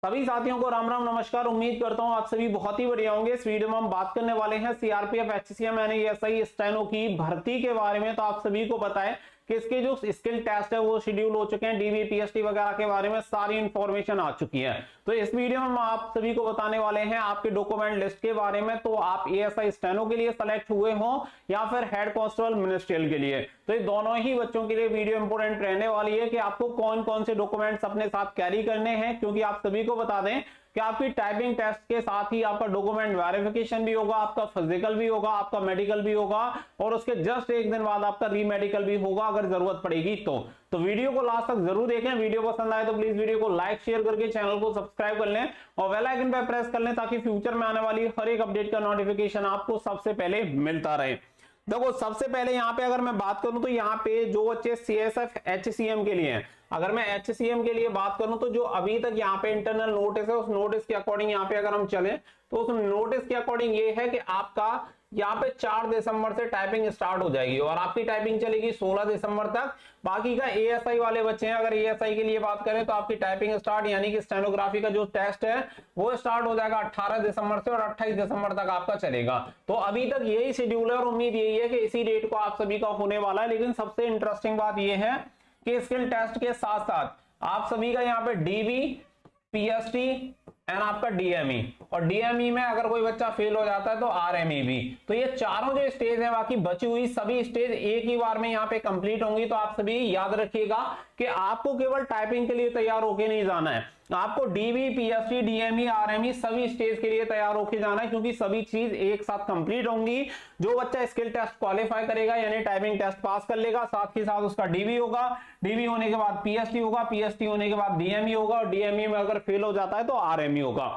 सभी साथियों को राम राम नमस्कार। उम्मीद करता हूं आप सभी बहुत ही बढ़िया होंगे। इस वीडियो में हम बात करने वाले हैं सीआरपीएफ एचसीएम यानी एसआई स्टेनो की भर्ती के बारे में। तो आप सभी को पता है कि इसके जो स्किल टेस्ट है वो शेड्यूल हो चुके हैं, डीवी पीएसटी वगैरह के बारे में सारी इंफॉर्मेशन आ चुकी है। तो इस वीडियो में हम आप सभी को बताने वाले हैं आपके डॉक्यूमेंट लिस्ट के बारे में। तो आप एएसआई स्टेनो के लिए सेलेक्ट हुए हो या फिर हेड कांस्टेबल मिनिस्ट्रियल के लिए, तो ये दोनों ही बच्चों के लिए वीडियो इंपोर्टेंट रहने वाली है कि आपको कौन कौन से डॉक्यूमेंट्स अपने साथ कैरी करने हैं। क्योंकि आप सभी को बता दें कि आपकी टाइपिंग टेस्ट के साथ ही आपका डॉक्यूमेंट वेरिफिकेशन भी होगा, आपका फिजिकल भी होगा, आपका मेडिकल भी होगा और उसके जस्ट एक दिन बाद आपका रीमेडिकल भी होगा अगर जरूरत पड़ेगी तो वीडियो को लास्ट तक जरूर देखें। वीडियो पसंद आए तो प्लीज वीडियो को लाइक शेयर करके चैनल को सब्सक्राइब कर लें और बेल आइकन पर प्रेस कर लें ताकि फ्यूचर में आने वाली हर एक अपडेट का नोटिफिकेशन आपको सबसे पहले मिलता रहे। देखो सबसे पहले यहाँ पे अगर मैं बात करूं तो यहाँ पे जो बच्चे सीएसएफ एचसीएम के लिए हैं, अगर मैं एचसीएम के लिए बात करूं तो जो अभी तक यहाँ पे इंटरनल नोटिस है उस नोटिस के अकॉर्डिंग यहाँ पे अगर हम चलें तो उस नोटिस के अकॉर्डिंग ये है कि आपका यहाँ पे 4 दिसंबर से टाइपिंग स्टार्ट हो जाएगी और आपकी टाइपिंग चलेगी 16 दिसंबर तक। बाकी का एएसआई वाले बच्चे हैं, अगर एएसआई के लिए बात करें तो आपकी टाइपिंग स्टार्ट यानी कि स्टेनोग्राफी का जो टेस्ट है वो स्टार्ट हो जाएगा 18 दिसंबर से और 28 दिसंबर तक आपका चलेगा। तो अभी तक यही शेड्यूल है और उम्मीद यही है कि इसी डेट को आप सभी का होने वाला है। लेकिन सबसे इंटरेस्टिंग बात यह है कि स्किल टेस्ट के साथ साथ आप सभी का यहाँ पे डीवी पीएसटी एंड आपका डीएमई, और डीएमई में अगर कोई बच्चा फेल हो जाता है तो आरएमई भी। तो ये चारों जो स्टेज है बाकी बची हुई सभी स्टेज एक ही बार में यहाँ पे कंप्लीट होंगी। तो आप सभी याद रखिएगा कि आपको केवल टाइपिंग के लिए तैयार होके नहीं जाना है, आपको डीवी पीएसटी डीएमई आरएमई सभी स्टेज के लिए तैयार होके जाना है, क्योंकि सभी चीज एक साथ कंप्लीट होंगी। जो बच्चा स्किल टेस्ट क्वालिफाई करेगा यानी टाइपिंग टेस्ट पास कर लेगा, साथ ही साथ उसका डीवी होगा, डीवी होने के बाद पीएसटी होगा, पीएसटी होने के बाद डीएमई होगा और डीएमई में अगर फेल हो जाता है तो आरएमई होगा।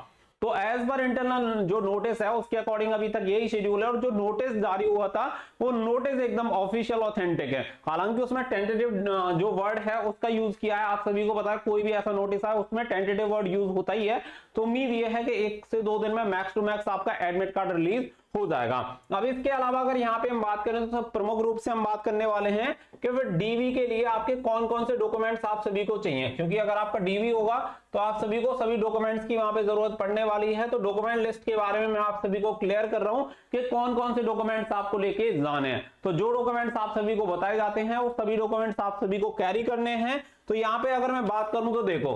तो एज पर इंटरनल जो नोटिस है उसके अकॉर्डिंग अभी तक यही शेड्यूल है और जो नोटिस जारी हुआ था वो नोटिस एकदम ऑफिशियल ऑथेंटिक है। हालांकि उसमें टेंटेटिव जो वर्ड है उसका यूज किया है, आप सभी को पता है कोई भी ऐसा नोटिस है उसमें टेंटेटिव वर्ड यूज होता ही है। तो उम्मीद यह है कि 1 से 2 दिन में मैक्स टू मैक्स आपका एडमिट कार्ड रिलीज हो जाएगा। अब इसके अलावा अगर यहाँ पे हम बात करें तो प्रमुख रूप से हम बात करने वाले हैं कि फिर डीवी के लिए आपके कौन कौन से डॉक्यूमेंट्स आप सभी को चाहिए, क्योंकि अगर आपका डीवी होगा तो आप सभी को सभी डॉक्यूमेंट्स की वहां पे जरूरत पड़ने वाली है। तो डॉक्यूमेंट लिस्ट के बारे में मैं आप सभी को क्लियर कर रहा हूं कि कौन कौन से डॉक्यूमेंट्स आपको लेके जाने हैं। तो जो डॉक्यूमेंट्स आप सभी को बताए जाते हैं वो सभी डॉक्यूमेंट्स आप सभी को कैरी करने हैं। तो यहाँ पे अगर मैं बात करूं तो देखो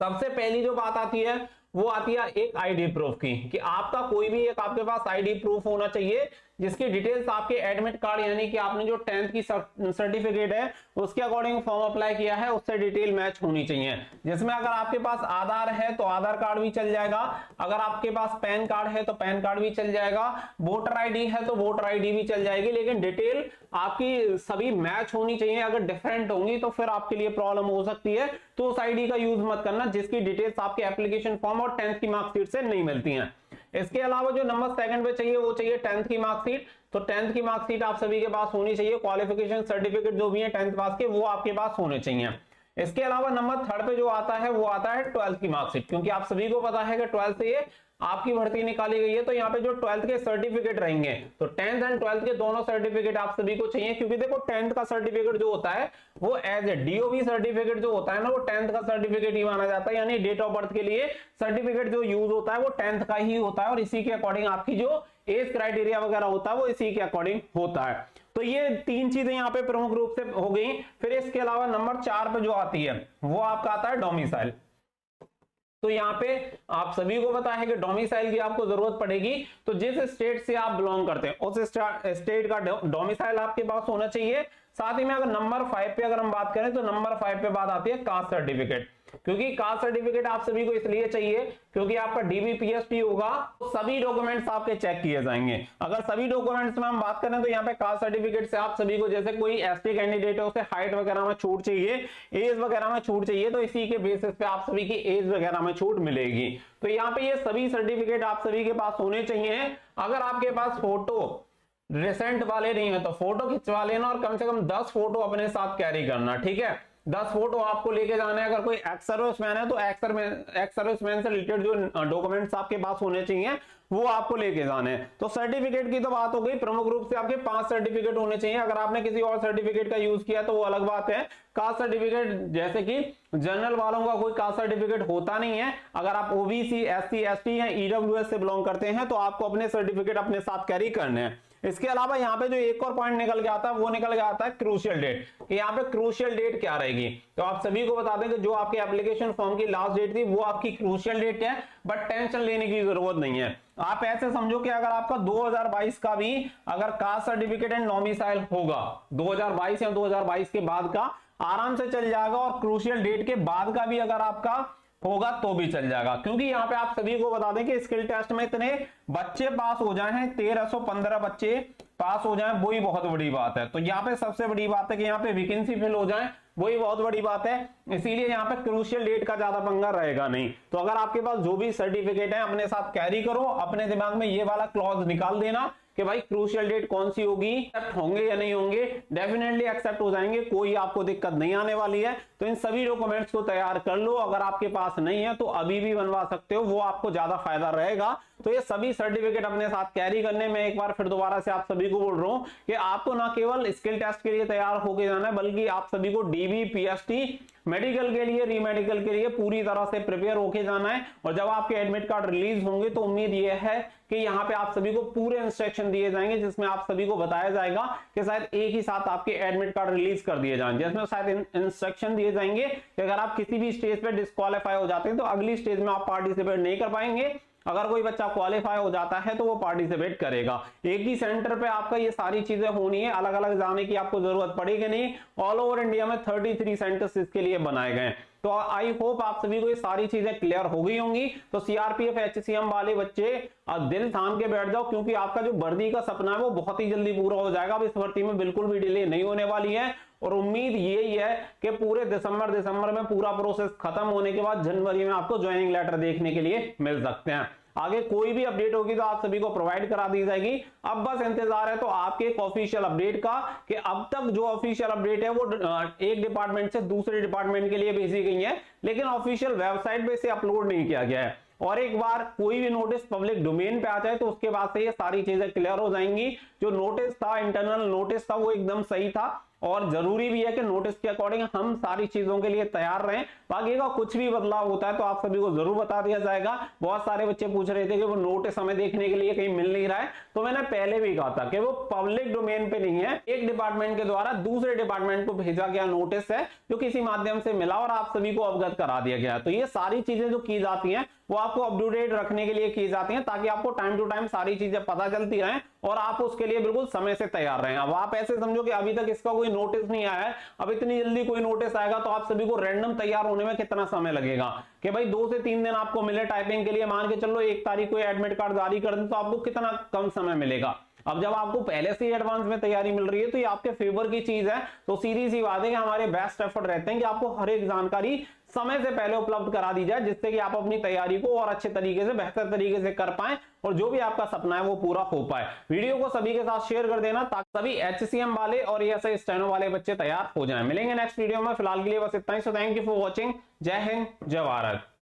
सबसे पहली जो बात आती है वो आती है एक आईडी प्रूफ की, कि आपका कोई भी एक आपके पास आईडी प्रूफ होना चाहिए जिसकी डिटेल्स आपके एडमिट कार्ड यानी कि आपने जो 10th की सर्टिफिकेट है उसके अकॉर्डिंग फॉर्म अप्लाई किया है उससे डिटेल मैच होनी चाहिए। जिसमें अगर आपके पास आधार है तो आधार कार्ड भी चल जाएगा, अगर आपके पास पैन कार्ड है तो पैन कार्ड भी चल जाएगा, वोटर आईडी है तो वोटर आईडी भी चल जाएगी। लेकिन डिटेल आपकी सभी मैच होनी चाहिए, अगर डिफरेंट होंगी तो फिर आपके लिए प्रॉब्लम हो सकती है। तो उस आईडी का यूज मत करना जिसकी डिटेल्स आपके एप्लीकेशन फॉर्म और 10th की मार्कशीट से नहीं मिलती हैं। इसके अलावा जो नंबर सेकंड पे चाहिए वो चाहिए 10th की मार्कशीट। तो 10th की मार्कशीट आप सभी के पास होनी चाहिए, क्वालिफिकेशन सर्टिफिकेट जो भी है 10th पास के वो आपके पास होने चाहिए। इसके अलावा नंबर थर्ड पे जो आता है वो आता है 12th की मार्कशीट, क्योंकि आप सभी को पता है कि 12th से ये आपकी भर्ती निकाली गई है। तो यहाँ पे जो 12th के सर्टिफिकेट रहेंगे तो 10th एंड 12th के दोनों सर्टिफिकेट आप सभी को चाहिए, क्योंकि देखो 10th का सर्टिफिकेट जो होता है वो एज ए डीओबी सर्टिफिकेट जो होता है ना वो 10th का सर्टिफिकेट ही माना जाता है, यानी डेट ऑफ बर्थ के लिए सर्टिफिकेट जो यूज होता है वो 10th का ही होता है और इसी के अकॉर्डिंग आपकी जो एज क्राइटेरिया वगैरह होता है वो इसी के अकॉर्डिंग होता है। तो ये 3 चीजें यहाँ पे प्रमुख रूप से हो गई। फिर इसके अलावा नंबर 4 पे जो आती है वो आपका आता है डोमिसाइल। तो यहाँ पे आप सभी को पता है कि डोमिसाइल की आपको जरूरत पड़ेगी। तो जिस स्टेट से आप बिलोंग करते हैं उस स्टेट का डोमिसाइल आपके पास होना चाहिए। साथ ही में अगर नंबर 5 पे अगर हम बात करें तो नंबर 5 पे बात आती है कास्ट सर्टिफिकेट, क्योंकि कास्ट सर्टिफिकेट आप सभी को इसलिए चाहिए क्योंकि आपका डीबी पीएसटी होगा तो सभी डॉक्यूमेंट्स आपके चेक किए जाएंगे। अगर सभी डॉक्यूमेंट्स में हम बात करें तो यहाँ पे कास्ट सर्टिफिकेट से आप सभी को जैसे कोई एसटी कैंडिडेट है उसे हाइट वगैरह में छूट चाहिए, एज वगैरह में छूट चाहिए, तो इसी के बेसिस पे आप सभी की एज वगैरह में छूट मिलेगी। तो यहाँ पे ये सभी सर्टिफिकेट आप सभी के पास होने चाहिए। अगर आपके पास फोटो रिसेंट वाले नहीं है तो फोटो खिंचवा लेना और कम से कम 10 फोटो अपने साथ कैरी करना, ठीक है। 10 फोटो आपको लेके जाना है। अगर कोई एक्स सर्विसमैन है तो एक्स सर्विसमैन से रिलेटेड जो डॉक्यूमेंट्स आपके पास होने चाहिए वो आपको लेके जाने हैं। तो सर्टिफिकेट की तो बात हो गई, प्रमुख रूप से आपके 5 सर्टिफिकेट होने चाहिए। अगर आपने किसी और सर्टिफिकेट का यूज किया तो वो अलग बात है। कास्ट सर्टिफिकेट, जैसे कि जनरल वालों का कोई कास्ट सर्टिफिकेट होता नहीं है। अगर आप ओबीसी, एससी, एसटी या ईडब्ल्यूएस से बिलोंग करते हैं तो आपको अपने सर्टिफिकेट अपने साथ कैरी करने हैं। इसके अलावा यहाँ पे जो एक और पॉइंट निकल के आता है वो निकल के आता है क्रूशियल डेट, कि यहाँ पे क्रूशियल डेट क्या रहेगी। तो आप सभी को बता दें कि जो आपके एप्लीकेशन फॉर्म की लास्ट डेट थी वो आपकी क्रूशियल डेट है, बट टेंशन लेने की जरूरत नहीं है। आप ऐसे समझो कि अगर आपका 2022 का भी अगर कास्ट सर्टिफिकेट एंड डोमिसाइल होगा 2022 या 2022 के बाद का, आराम से चल जाएगा। और क्रूशियल डेट के बाद का भी अगर आपका होगा तो भी चल जाएगा, क्योंकि यहाँ पे आप सभी को बता दें कि स्किल टेस्ट में इतने बच्चे पास हो जाए हैं, 1315 बच्चे पास हो जाएं, वही बहुत बड़ी बात है। तो यहाँ पे सबसे बड़ी बात है कि यहाँ पे वैकेंसी फिल हो जाए, वही बहुत बड़ी बात है। इसीलिए यहाँ पे क्रूशियल डेट का ज्यादा पंगा रहेगा नहीं। तो अगर आपके पास जो भी सर्टिफिकेट है अपने साथ कैरी करो, अपने दिमाग में ये वाला क्लॉज निकाल देना कि भाई क्रूशियल डेट कौन सी होगी, एक्सेप्ट होंगे या नहीं होंगे। डेफिनेटली एक्सेप्ट हो जाएंगे, कोई आपको दिक्कत नहीं आने वाली है। तो इन सभी डॉक्यूमेंट्स को तैयार कर लो। अगर आपके पास नहीं है तो अभी भी बनवा सकते हो, वो आपको ज्यादा फायदा रहेगा। तो ये सभी सर्टिफिकेट अपने साथ कैरी करने में एक बार फिर दोबारा से आप सभी को बोल रहा हूं कि आपको ना केवल स्किल टेस्ट के लिए तैयार होके जाना है, बल्कि आप सभी को डीबी, पीएसटी, मेडिकल के लिए, रीमेडिकल के लिए पूरी तरह से प्रिपेयर होके जाना है। और जब आपके एडमिट कार्ड रिलीज होंगे तो उम्मीद यह है कि यहाँ पे आप सभी को पूरे इंस्ट्रक्शन दिए जाएंगे, जिसमें आप सभी को बताया जाएगा कि शायद एक ही साथ आपके एडमिट कार्ड रिलीज कर दिए जाएं, जिसमें शायद इंस्ट्रक्शन दिए जाएंगे कि अगर आप किसी भी स्टेज पे डिस्क्वालीफाई हो जाते हैं तो अगली स्टेज में आप पार्टिसिपेट नहीं कर पाएंगे। अगर कोई बच्चा क्वालिफाई हो जाता है तो वो पार्टिसिपेट करेगा। एक ही सेंटर पे आपका ये सारी चीजें होनी है, अलग अलग जाने की आपको जरूरत पड़ेगी नहीं। ऑल ओवर इंडिया में 33 सेंटर्स इसके लिए बनाए गए। तो आई होप आप सभी को ये सारी चीजें क्लियर हो गई होंगी। तो सीआरपीएफ, एचसीएम वाले बच्चे अब दिल थाम के बैठ जाओ, क्योंकि आपका जो वर्दी का सपना है वो बहुत ही जल्दी पूरा हो जाएगा। अब इस भर्ती में बिल्कुल भी डिले नहीं होने वाली है। और उम्मीद यही है कि पूरे दिसंबर में पूरा प्रोसेस खत्म होने के बाद जनवरी में आपको ज्वाइनिंग लेटर देखने के लिए मिल सकते हैं। आगे कोई भी अपडेट होगी तो आप सभी को प्रोवाइड करा दी जाएगी। अब बस इंतजार है तो आपके एक ऑफिशियल अपडेट का, कि अब तक जो ऑफिशियल अपडेट है वो एक डिपार्टमेंट से दूसरे डिपार्टमेंट के लिए भेजी गई है, लेकिन ऑफिशियल वेबसाइट पे इसे अपलोड नहीं किया गया है। और एक बार कोई भी नोटिस पब्लिक डोमेन पे आ जाए तो उसके बाद से ये सारी चीजें क्लियर हो जाएंगी। जो नोटिस था, इंटरनल नोटिस था, वो एकदम सही था। और जरूरी भी है कि नोटिस के अकॉर्डिंग हम सारी चीजों के लिए तैयार रहें। बाकी का कुछ भी बदलाव होता है तो आप सभी को जरूर बता दिया जाएगा। बहुत सारे बच्चे पूछ रहे थे कि वो नोटिस हमें देखने के लिए कहीं मिल नहीं रहा है, तो मैंने पहले भी कहा था कि वो पब्लिक डोमेन पे नहीं है, एक डिपार्टमेंट के द्वारा दूसरे डिपार्टमेंट को भेजा गया नोटिस है, जो किसी माध्यम से मिला और आप सभी को अवगत करा दिया गया। तो ये सारी चीजें जो की जाती हैं वो आपको अप टू डेट रखने के लिए की जाती हैं, ताकि आपको टाइम टू टाइम सारी चीजें पता चलती रहें और आप उसके लिए बिल्कुल समय से तैयार रहें। अब आप ऐसे समझो कि अभी तक इसका कोई नोटिस नहीं आया है, अब इतनी जल्दी कोई नोटिस आएगा तो आप सभी को रैंडम तैयार होने में कितना समय लगेगा, कि भाई 2 से 3 दिन आपको मिले टाइपिंग के लिए। मान के चलो 1 तारीख को एडमिट कार्ड जारी कर दें तो आपको कितना कम समय मिलेगा। अब जब आपको पहले से ही एडवांस में तैयारी मिल रही है तो ये आपके फेवर की चीज है। तो सीधी सी बात है कि हमारे बेस्ट एफर्ट रहते हैं कि आपको हर एक जानकारी समय से पहले उपलब्ध करा दी जाए, जिससे कि आप अपनी तैयारी को और अच्छे तरीके से, बेहतर तरीके से कर पाएं और जो भी आपका सपना है वो पूरा हो पाए। वीडियो को सभी के साथ शेयर कर देना ताकि सभी एचसीएम वाले और एएसआई स्टेनो वाले बच्चे तैयार हो जाएं। मिलेंगे नेक्स्ट वीडियो में, फिलहाल के लिए बस इतना ही। So thank you for watching. Jai Hind, जय भारत।